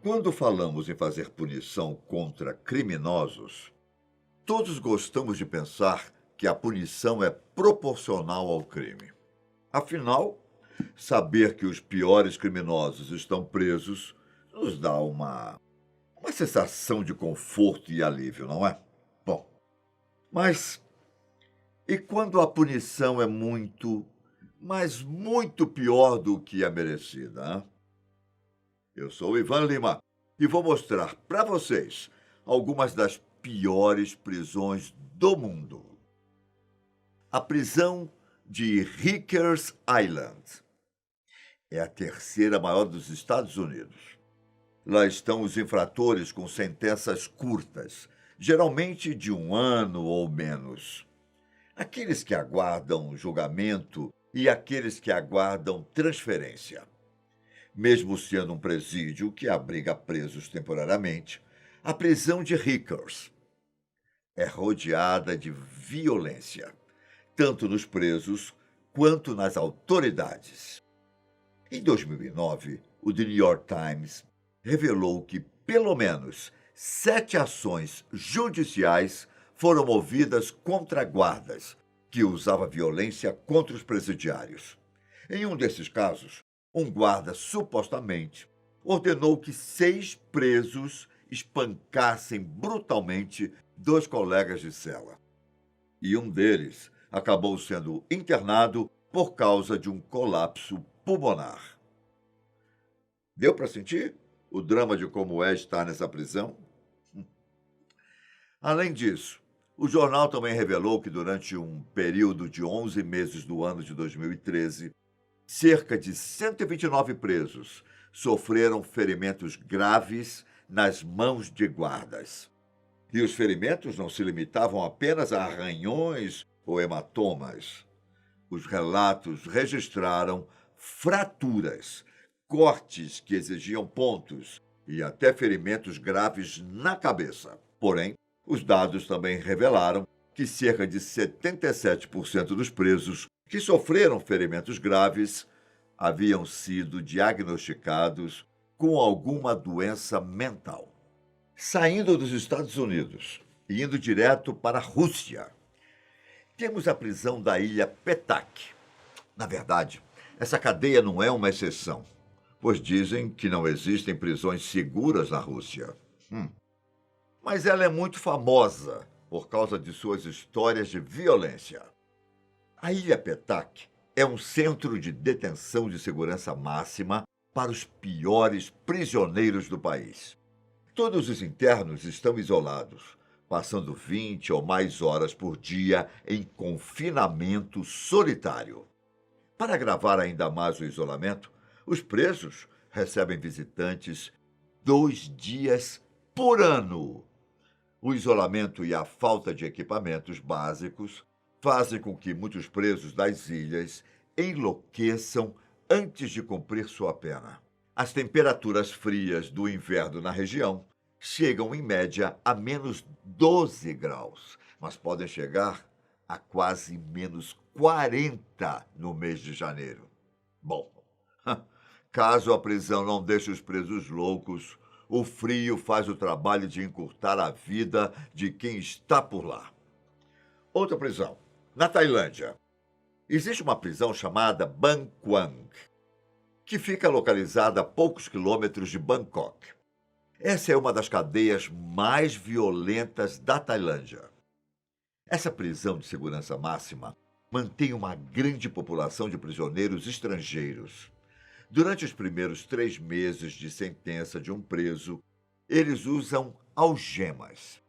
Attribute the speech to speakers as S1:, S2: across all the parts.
S1: Quando falamos em fazer punição contra criminosos, todos gostamos de pensar que a punição é proporcional ao crime. Afinal, saber que os piores criminosos estão presos nos dá uma sensação de conforto e alívio, não é? Bom, mas e quando a punição é muito, mas muito pior do que a merecida, hein? Eu sou o Ivan Lima e vou mostrar para vocês algumas das piores prisões do mundo. A prisão de Rikers Island é a terceira maior dos Estados Unidos. Lá estão os infratores com sentenças curtas, geralmente de 1 ano ou menos. Aqueles que aguardam julgamento e aqueles que aguardam transferência. Mesmo sendo um presídio que abriga presos temporariamente, a prisão de Rikers é rodeada de violência, tanto nos presos quanto nas autoridades. Em 2009, o The New York Times revelou que pelo menos 7 ações judiciais foram movidas contra guardas que usavam violência contra os presidiários. Em um desses casos, um guarda supostamente ordenou que 6 presos espancassem brutalmente 2 colegas de cela. E um deles acabou sendo internado por causa de um colapso pulmonar. Deu para sentir o drama de como é estar nessa prisão? Além disso, o jornal também revelou que durante um período de 11 meses do ano de 2013, cerca de 129 presos sofreram ferimentos graves nas mãos de guardas. E os ferimentos não se limitavam apenas a arranhões ou hematomas. Os relatos registraram fraturas, cortes que exigiam pontos e até ferimentos graves na cabeça. Porém, os dados também revelaram que cerca de 77% dos presos que sofreram ferimentos graves haviam sido diagnosticados com alguma doença mental. Saindo dos Estados Unidos e indo direto para a Rússia, temos a prisão da ilha Petak. Na verdade, essa cadeia não é uma exceção, pois dizem que não existem prisões seguras na Rússia. Mas ela é muito famosa por causa de suas histórias de violência. A ilha Petak é um centro de detenção de segurança máxima para os piores prisioneiros do país. Todos os internos estão isolados, passando 20 ou mais horas por dia em confinamento solitário. Para agravar ainda mais o isolamento, os presos recebem visitantes 2 dias por ano. O isolamento e a falta de equipamentos básicos fazem com que muitos presos das ilhas enlouqueçam antes de cumprir sua pena. As temperaturas frias do inverno na região chegam, em média, a menos 12 graus, mas podem chegar a quase menos 40 no mês de janeiro. Bom, caso a prisão não deixe os presos loucos, o frio faz o trabalho de encurtar a vida de quem está por lá. Outra prisão, na Tailândia. Existe uma prisão chamada Ban Quang, que fica localizada a poucos quilômetros de Bangkok. Essa é uma das cadeias mais violentas da Tailândia. Essa prisão de segurança máxima mantém uma grande população de prisioneiros estrangeiros. Durante os primeiros 3 meses de sentença de um preso, eles usam algemas.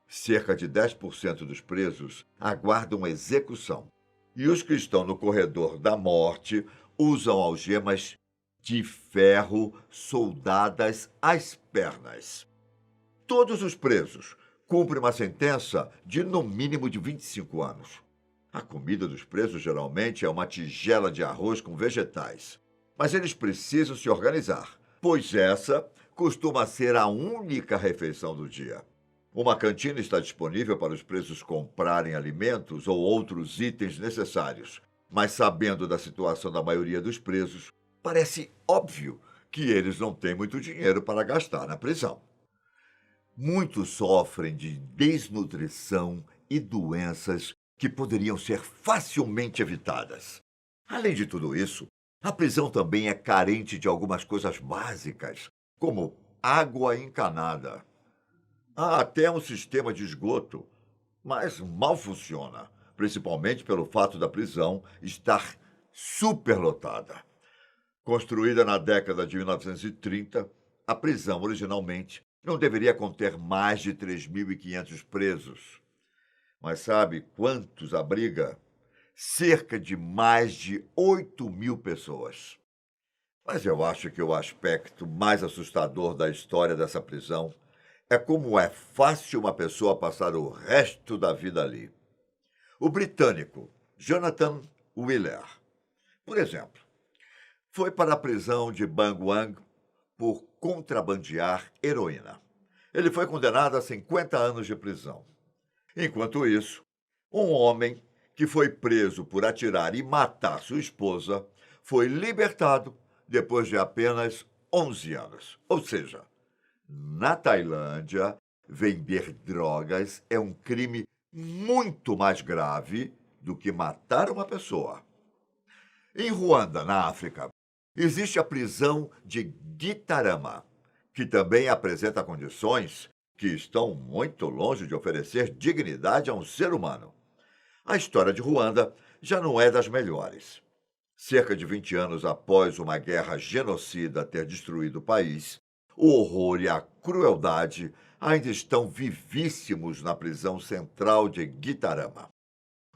S1: Cerca de 10% dos presos aguardam execução. E os que estão no corredor da morte usam algemas de ferro soldadas às pernas. Todos os presos cumprem uma sentença de no mínimo de 25 anos. A comida dos presos geralmente é uma tigela de arroz com vegetais. Mas eles precisam se organizar, pois essa costuma ser a única refeição do dia. Uma cantina está disponível para os presos comprarem alimentos ou outros itens necessários, mas sabendo da situação da maioria dos presos, parece óbvio que eles não têm muito dinheiro para gastar na prisão. Muitos sofrem de desnutrição e doenças que poderiam ser facilmente evitadas. Além de tudo isso, a prisão também é carente de algumas coisas básicas, como água encanada. Há até um sistema de esgoto, mas mal funciona, principalmente pelo fato da prisão estar superlotada. Construída na década de 1930, a prisão originalmente não deveria conter mais de 3.500 presos. Mas sabe quantos abriga? Cerca de mais de 8.000 pessoas. Mas eu acho que o aspecto mais assustador da história dessa prisão é como é fácil uma pessoa passar o resto da vida ali. O britânico Jonathan Wheeler, por exemplo, foi para a prisão de Bangwang por contrabandear heroína. Ele foi condenado a 50 anos de prisão. Enquanto isso, um homem que foi preso por atirar e matar sua esposa foi libertado depois de apenas 11 anos. Ou seja, na Tailândia, vender drogas é um crime muito mais grave do que matar uma pessoa. Em Ruanda, na África, existe a prisão de Gitarama, que também apresenta condições que estão muito longe de oferecer dignidade a um ser humano. A história de Ruanda já não é das melhores. Cerca de 20 anos após uma guerra genocida ter destruído o país, o horror e a crueldade ainda estão vivíssimos na prisão central de Gitarama.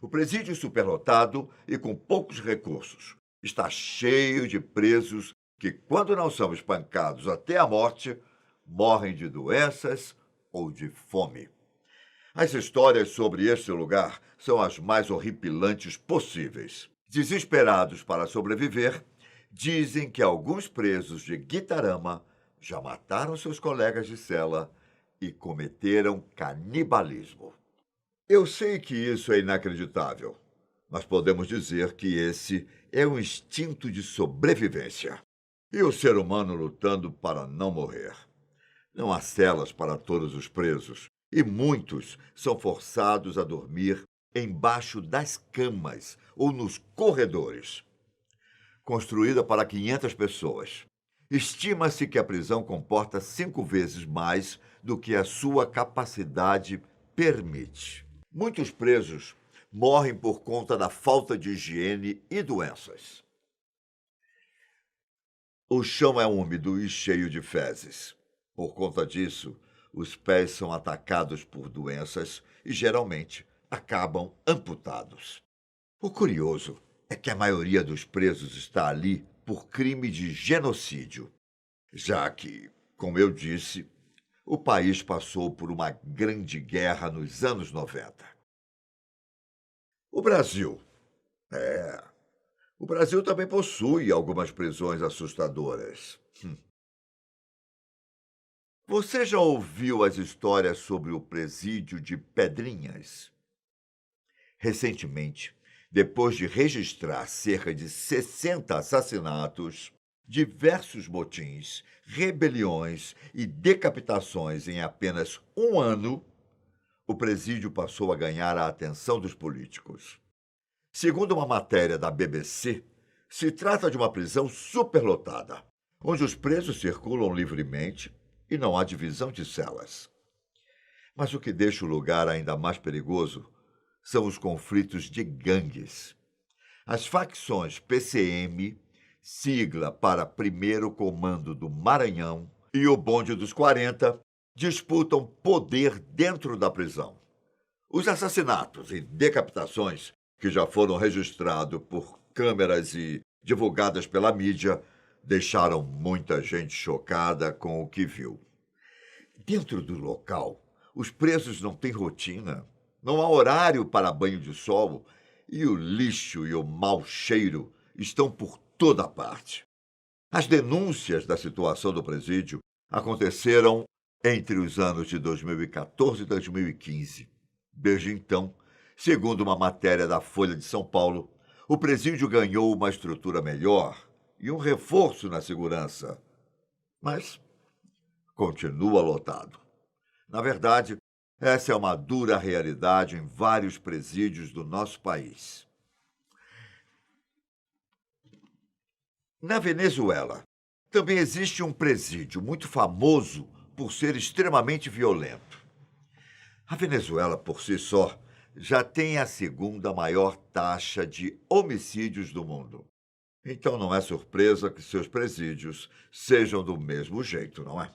S1: O presídio superlotado e com poucos recursos está cheio de presos que, quando não são espancados até a morte, morrem de doenças ou de fome. As histórias sobre este lugar são as mais horripilantes possíveis. Desesperados para sobreviver, dizem que alguns presos de Gitarama já mataram seus colegas de cela e cometeram canibalismo. Eu sei que isso é inacreditável, mas podemos dizer que esse é um instinto de sobrevivência e o ser humano lutando para não morrer. Não há celas para todos os presos e muitos são forçados a dormir embaixo das camas ou nos corredores. Construída para 500 pessoas, estima-se que a prisão comporta 5 vezes mais do que a sua capacidade permite. Muitos presos morrem por conta da falta de higiene e doenças. O chão é úmido e cheio de fezes. Por conta disso, os pés são atacados por doenças e geralmente acabam amputados. O curioso é que a maioria dos presos está ali por crime de genocídio, já que, como eu disse, o país passou por uma grande guerra nos anos 90. O Brasil. O Brasil também possui algumas prisões assustadoras. Você já ouviu as histórias sobre o presídio de Pedrinhas? Recentemente, depois de registrar cerca de 60 assassinatos, diversos motins, rebeliões e decapitações em apenas um ano, o presídio passou a ganhar a atenção dos políticos. Segundo uma matéria da BBC, se trata de uma prisão superlotada, onde os presos circulam livremente e não há divisão de celas. Mas o que deixa o lugar ainda mais perigoso são os conflitos de gangues. As facções PCM, sigla para Primeiro Comando do Maranhão, e o Bonde dos 40, disputam poder dentro da prisão. Os assassinatos e decapitações, que já foram registrados por câmeras e divulgadas pela mídia, deixaram muita gente chocada com o que viu. Dentro do local, os presos não têm rotina, não há horário para banho de sol e o lixo e o mau cheiro estão por toda parte. As denúncias da situação do presídio aconteceram entre os anos de 2014 e 2015. Desde então, segundo uma matéria da Folha de São Paulo, o presídio ganhou uma estrutura melhor e um reforço na segurança, mas continua lotado. Na verdade, essa é uma dura realidade em vários presídios do nosso país. Na Venezuela, também existe um presídio muito famoso por ser extremamente violento. A Venezuela, por si só, já tem a segunda maior taxa de homicídios do mundo. Então não é surpresa que seus presídios sejam do mesmo jeito, não é?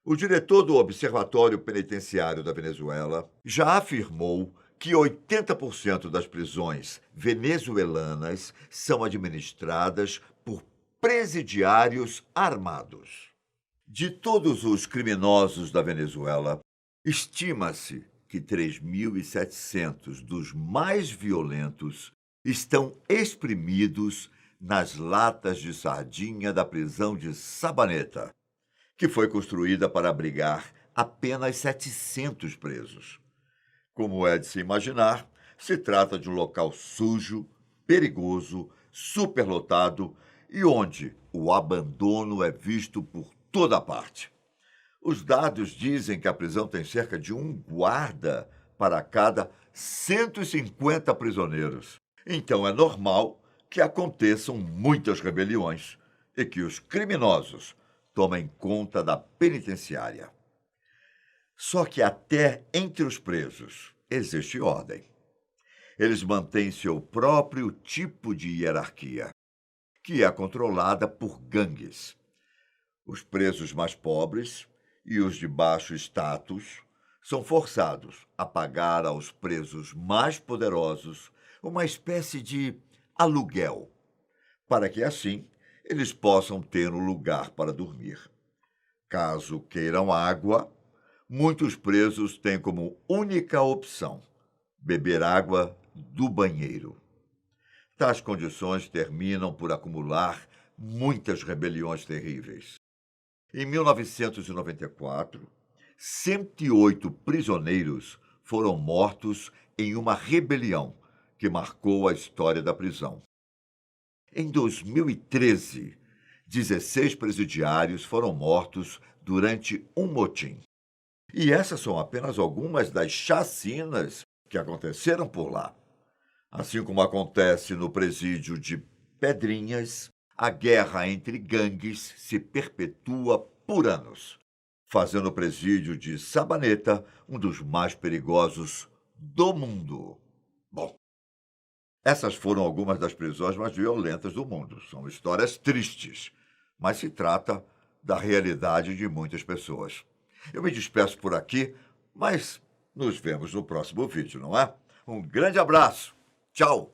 S1: O diretor do Observatório Penitenciário da Venezuela já afirmou que 80% das prisões venezuelanas são administradas por presidiários armados. De todos os criminosos da Venezuela, estima-se que 3.700 dos mais violentos estão exprimidos nas latas de sardinha da prisão de Sabaneta, que foi construída para abrigar apenas 700 presos. Como é de se imaginar, se trata de um local sujo, perigoso, superlotado e onde o abandono é visto por toda parte. Os dados dizem que a prisão tem cerca de um guarda para cada 150 prisioneiros. Então é normal que aconteçam muitas rebeliões e que os criminosos tomem conta da penitenciária. Só que até entre os presos existe ordem. Eles mantêm seu próprio tipo de hierarquia, que é controlada por gangues. Os presos mais pobres e os de baixo status são forçados a pagar aos presos mais poderosos uma espécie de aluguel, para que assim eles possam ter um lugar para dormir. Caso queiram água, muitos presos têm como única opção beber água do banheiro. Tais condições terminam por acumular muitas rebeliões terríveis. Em 1994, 108 prisioneiros foram mortos em uma rebelião que marcou a história da prisão. Em 2013, 16 presidiários foram mortos durante um motim. E essas são apenas algumas das chacinas que aconteceram por lá. Assim como acontece no presídio de Pedrinhas, a guerra entre gangues se perpetua por anos, fazendo o presídio de Sabaneta um dos mais perigosos do mundo. Bom, essas foram algumas das prisões mais violentas do mundo. São histórias tristes, mas se trata da realidade de muitas pessoas. Eu me despeço por aqui, mas nos vemos no próximo vídeo, não é? Um grande abraço. Tchau.